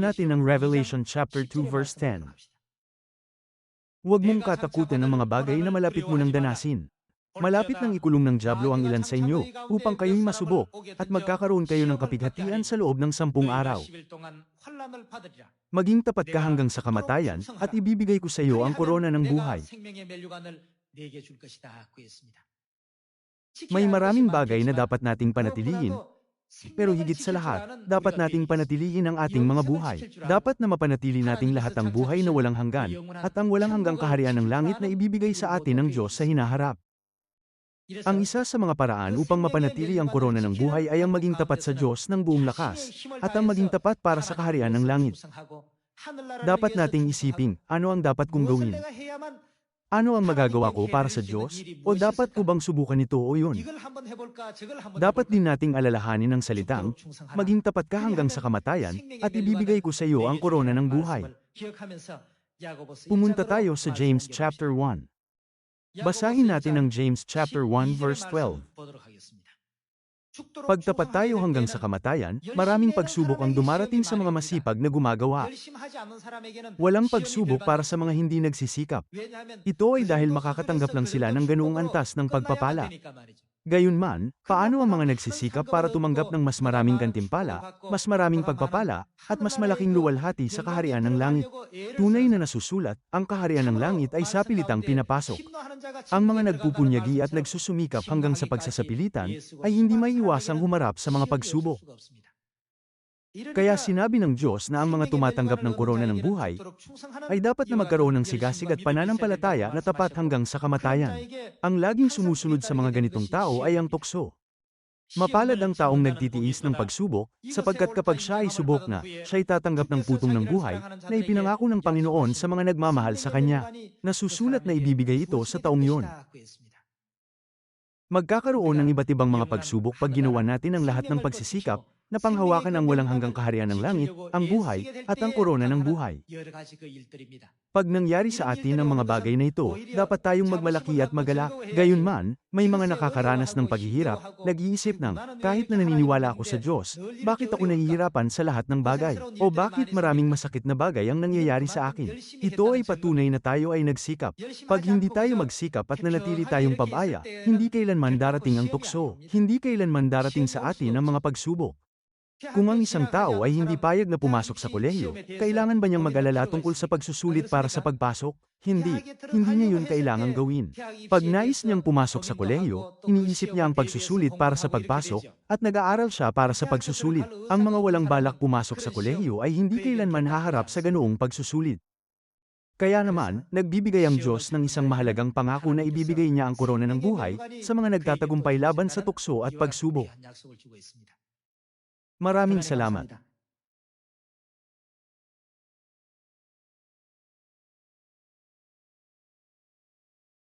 natin ang Revelation chapter 2 verse 10. Huwag mong katakutin ang mga bagay na malapit mo nang danasin. Malapit nang ikulong ng dyablo ang ilan sa inyo, upang kayo'y masubok, at magkakaroon kayo ng kapighatian sa loob ng 10 araw. Maging tapat ka hanggang sa kamatayan, at ibibigay ko sa iyo ang korona ng buhay. May maraming bagay na dapat nating panatilihin, pero higit sa lahat, dapat nating panatilihin ang ating mga buhay. Dapat na mapanatili nating lahat ang buhay na walang hanggan, at ang walang hanggang kaharian ng langit na ibibigay sa atin ng Diyos sa hinaharap. Ang isa sa mga paraan upang mapanatili ang korona ng buhay ay ang maging tapat sa Diyos ng buong lakas, at ang maging tapat para sa kaharian ng langit. Dapat nating isiping, ano ang dapat kong gawin? Ano ang magagawa ko para sa Diyos? O dapat ko bang subukan ito o yun? Dapat din nating alalahanin ang salitang, maging tapat ka hanggang sa kamatayan, at ibibigay ko sa iyo ang korona ng buhay. Pumunta tayo sa James chapter 1. Basahin natin ang James chapter 1 verse 12. Pagtapat tayo hanggang sa kamatayan, maraming pagsubok ang dumarating sa mga masipag na gumagawa. Walang pagsubok para sa mga hindi nagsisikap. Ito ay dahil makakatanggap lang sila ng ganoong antas ng pagpapala. Gayunman, paano ang mga nagsisikap para tumanggap ng mas maraming gantimpala, mas maraming pagpapala, at mas malaking luwalhati sa kaharian ng langit? Tunay na nasusulat, ang kaharian ng langit ay sapilitang pinapasok. Ang mga nagpupunyagi at nagsusumikap hanggang sa pagsasapilitan ay hindi maiiwasang humarap sa mga pagsubok. Kaya sinabi ng Diyos na ang mga tumatanggap ng korona ng buhay ay dapat na magkaroon ng sigasig at pananampalataya na tapat hanggang sa kamatayan. Ang laging sumusunod sa mga ganitong tao ay ang tukso. Mapalad ang taong nagtitiis ng pagsubok, sapagkat kapag siya ay subok na, siya ay tatanggap ng putong ng buhay na ipinangako ng Panginoon sa mga nagmamahal sa Kanya. Nasusulat na ibibigay ito sa taong yon. Magkakaroon ng iba't ibang mga pagsubok pag ginawa natin ang lahat ng pagsisikap na panghawakan ang walang hanggang kaharian ng langit, ang buhay, at ang korona ng buhay. Pag nangyari sa atin ang mga bagay na ito, dapat tayong magmalaki at magalak. Gayunman, may mga nakakaranas ng paghihirap, nag-iisip ng, kahit na naniniwala ako sa Diyos, bakit ako nahihirapan sa lahat ng bagay? O bakit maraming masakit na bagay ang nangyayari sa akin? Ito ay patunay na tayo ay nagsikap. Pag hindi tayo magsikap at nanatili tayong pabaya, hindi kailanman darating ang tukso, hindi kailanman darating sa atin ang mga pagsubok. Kung ang isang tao ay hindi payag na pumasok sa kolehiyo, kailangan ba niyang mag-alala tungkol sa pagsusulit para sa pagpasok? Hindi. Hindi niya yun kailangang gawin. Pag nais niyang pumasok sa kolehiyo, iniisip niya ang pagsusulit para sa pagpasok, at nag-aaral siya para sa pagsusulit. Ang mga walang balak pumasok sa kolehiyo ay hindi kailanman haharap sa ganoong pagsusulit. Kaya naman, nagbibigay ang Diyos ng isang mahalagang pangako na ibibigay niya ang korona ng buhay sa mga nagtatagumpay laban sa tukso at pagsubok. Maraming salamat.